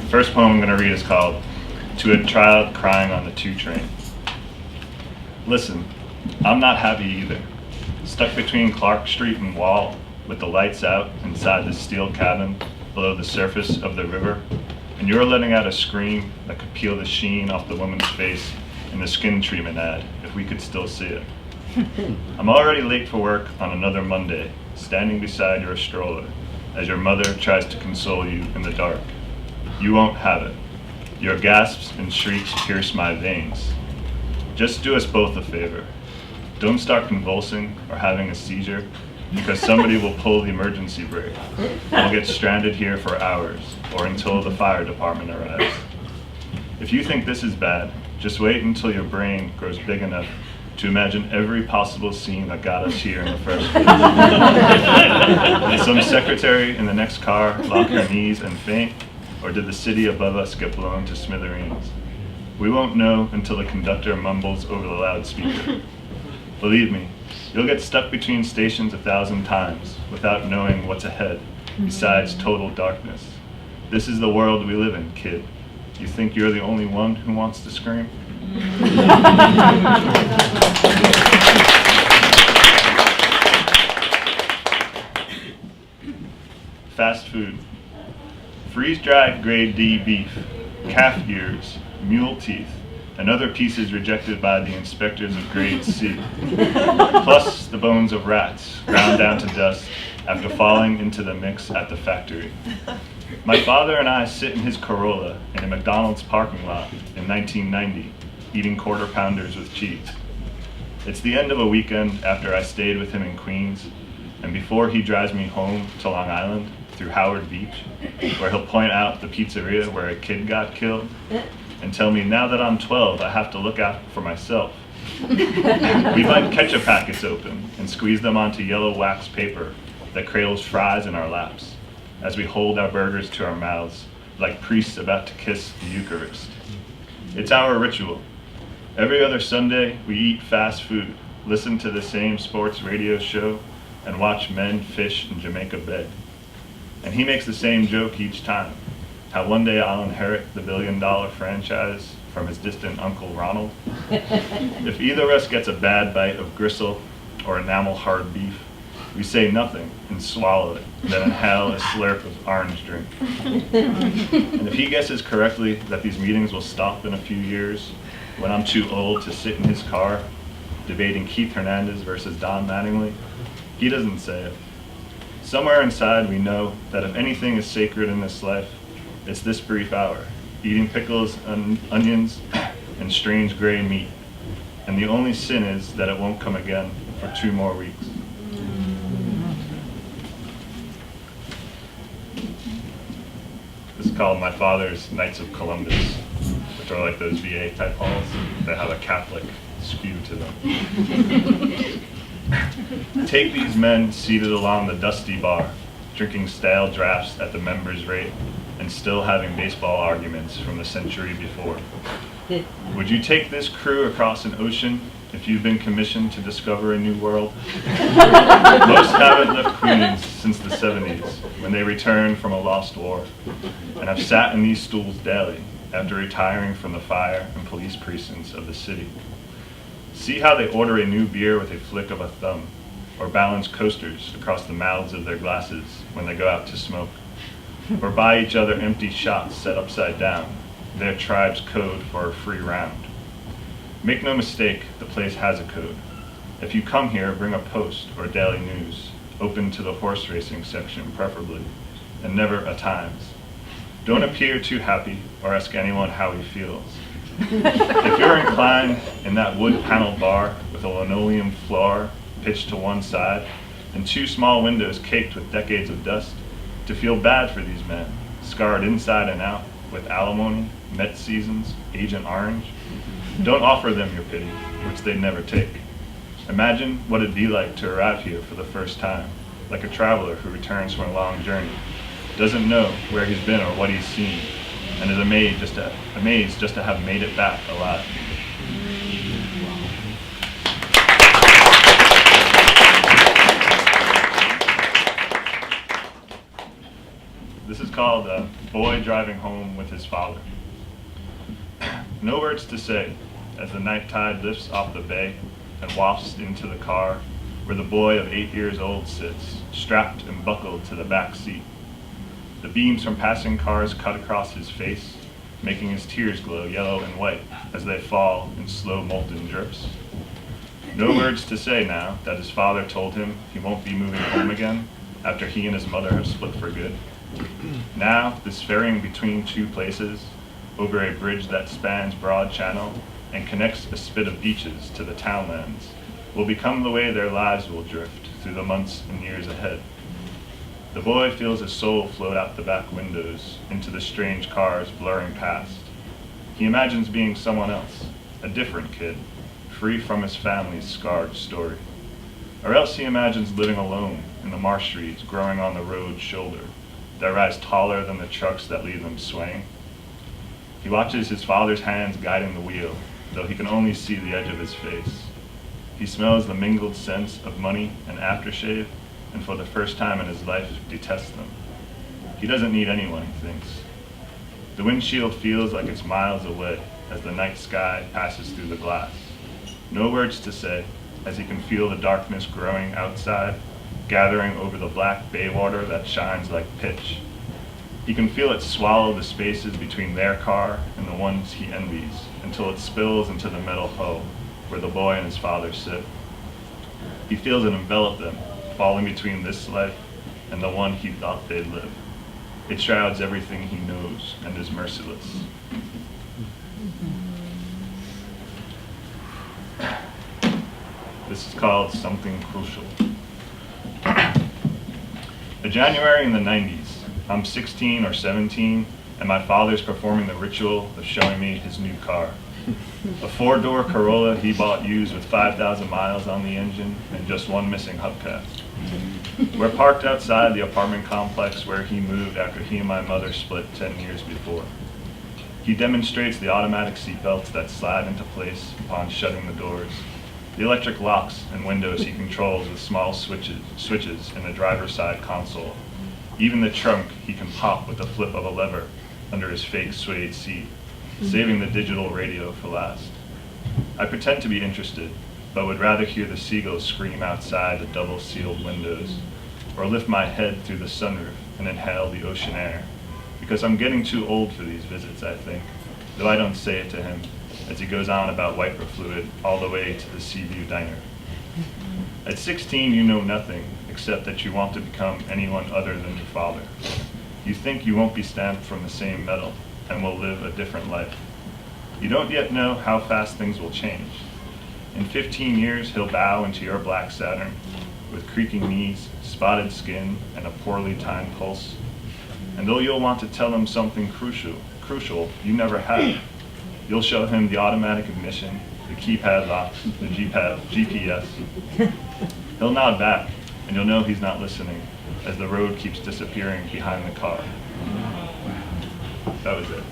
First poem I'm going to read is called To a Child Crying on the 2 Train. Listen, I'm not happy either. Stuck between Clark Street and Wall, with the lights out inside the steel cabin below the surface of the river, and you're letting out a scream that could peel the sheen off the woman's face in the skin treatment ad, if we could still see it. I'm already late for work on another Monday, standing beside your stroller, as your mother tries to console you in the dark. You won't have it. Your gasps and shrieks pierce my veins. Just do us both a favor. Don't start convulsing or having a seizure, because somebody will pull the emergency brake. We'll get stranded here for hours, or until the fire department arrives. If you think this is bad, just wait until your brain grows big enough to imagine every possible scene that got us here in the first place. Did some secretary in the next car lock her knees and faint, or did the city above us get blown to smithereens? We won't know until the conductor mumbles over the loudspeaker. Believe me, you'll get stuck between stations 1,000 times without knowing what's ahead, besides total darkness. This is the world we live in, kid. You think you're the only one who wants to scream? Fast food. Freeze-dried grade D beef, calf ears, mule teeth, and other pieces rejected by the inspectors of grade C, plus the bones of rats ground down to dust after falling into the mix at the factory. My father and I sit in his Corolla in a McDonald's parking lot in 1990, eating quarter pounders with cheese. It's the end of a weekend after I stayed with him in Queens, and before he drives me home to Long Island through Howard Beach, where he'll point out the pizzeria where a kid got killed and tell me now that I'm 12, I have to look out for myself. We bite ketchup packets open and squeeze them onto yellow wax paper that cradles fries in our laps as we hold our burgers to our mouths like priests about to kiss the Eucharist. It's our ritual. Every other Sunday, we eat fast food, listen to the same sports radio show, and watch men fish in Jamaica Bay. And he makes the same joke each time, how one day I'll inherit the $1 billion franchise from his distant Uncle Ronald. If either of us gets a bad bite of gristle or enamel hard beef, we say nothing and swallow it, then inhale a slurp of orange drink. And if he guesses correctly that these meetings will stop in a few years, when I'm too old to sit in his car, debating Keith Hernandez versus Don Mattingly, he doesn't say it. Somewhere inside we know that if anything is sacred in this life, it's this brief hour, eating pickles and onions and strange gray meat. And the only sin is that it won't come again for 2 more weeks. This is called My Father's Knights of Columbus, which are like those VA type halls that have a Catholic skew to them. Take these men seated along the dusty bar, drinking stale drafts at the members' rate, and still having baseball arguments from the century before. Would you take this crew across an ocean if you've been commissioned to discover a new world? Most haven't left Queens since the 70s, when they returned from a lost war, and have sat in these stools daily after retiring from the fire and police precincts of the city. See how they order a new beer with a flick of a thumb, or balance coasters across the mouths of their glasses when they go out to smoke, or buy each other empty shots set upside down, their tribe's code for a free round. Make no mistake, the place has a code. If you come here, bring a Post or Daily News, open to the horse racing section preferably, and never a Times. Don't appear too happy or ask anyone how he feels. If you're inclined in that wood paneled bar with a linoleum floor pitched to one side and 2 small windows caked with decades of dust, to feel bad for these men, scarred inside and out with alimony, Met seasons, Agent Orange, don't offer them your pity, which they'd never take. Imagine what it'd be like to arrive here for the first time, like a traveler who returns from a long journey, doesn't know where he's been or what he's seen, and is amazed just to have made it back alive. This is called A Boy Driving Home with His Father. No words to say as the night tide lifts off the bay and wafts into the car where the boy of 8 years old sits, strapped and buckled to the back seat. The beams from passing cars cut across his face, making his tears glow yellow and white as they fall in slow molten drips. No words to say now that his father told him he won't be moving home again after he and his mother have split for good. Now, this ferrying between two places, over a bridge that spans broad channel and connects a spit of beaches to the townlands, will become the way their lives will drift through the months and years ahead. The boy feels his soul float out the back windows into the strange cars blurring past. He imagines being someone else, a different kid, free from his family's scarred story. Or else he imagines living alone in the marsh trees growing on the road's shoulder that rise taller than the trucks that leave them swaying. He watches his father's hands guiding the wheel, though he can only see the edge of his face. He smells the mingled scents of money and aftershave, and for the first time in his life detests them. He doesn't need anyone, he thinks. The windshield feels like it's miles away as the night sky passes through the glass. No words to say, as he can feel the darkness growing outside, gathering over the black bay water that shines like pitch. He can feel it swallow the spaces between their car and the ones he envies, until it spills into the metal hull where the boy and his father sit. He feels it envelop them, falling between this life and the one he thought they'd live. It shrouds everything he knows and is merciless. This is called Something Crucial. A January in the 90s. I'm 16 or 17, and my father's performing the ritual of showing me his new car. A 4-door Corolla he bought used with 5,000 miles on the engine and just one missing hubcap. We're parked outside the apartment complex where he moved after he and my mother split 10 years before. He demonstrates the automatic seatbelts that slide into place upon shutting the doors, the electric locks and windows he controls with small switches in the driver's side console, even the trunk he can pop with the flip of a lever under his fake suede seat, saving the digital radio for last. I pretend to be interested, but would rather hear the seagulls scream outside the double-sealed windows, or lift my head through the sunroof and inhale the ocean air, because I'm getting too old for these visits, I think, though I don't say it to him, as he goes on about wiper fluid all the way to the Seaview Diner. At 16, you know nothing, except that you want to become anyone other than your father. You think you won't be stamped from the same metal, and will live a different life. You don't yet know how fast things will change. In 15 years, he'll bow into your black Saturn with creaking knees, spotted skin, and a poorly timed pulse. And though you'll want to tell him something crucial you never had, you'll show him the automatic ignition, the keypad locks, the GPS. He'll nod back, and you'll know he's not listening as the road keeps disappearing behind the car. That was it.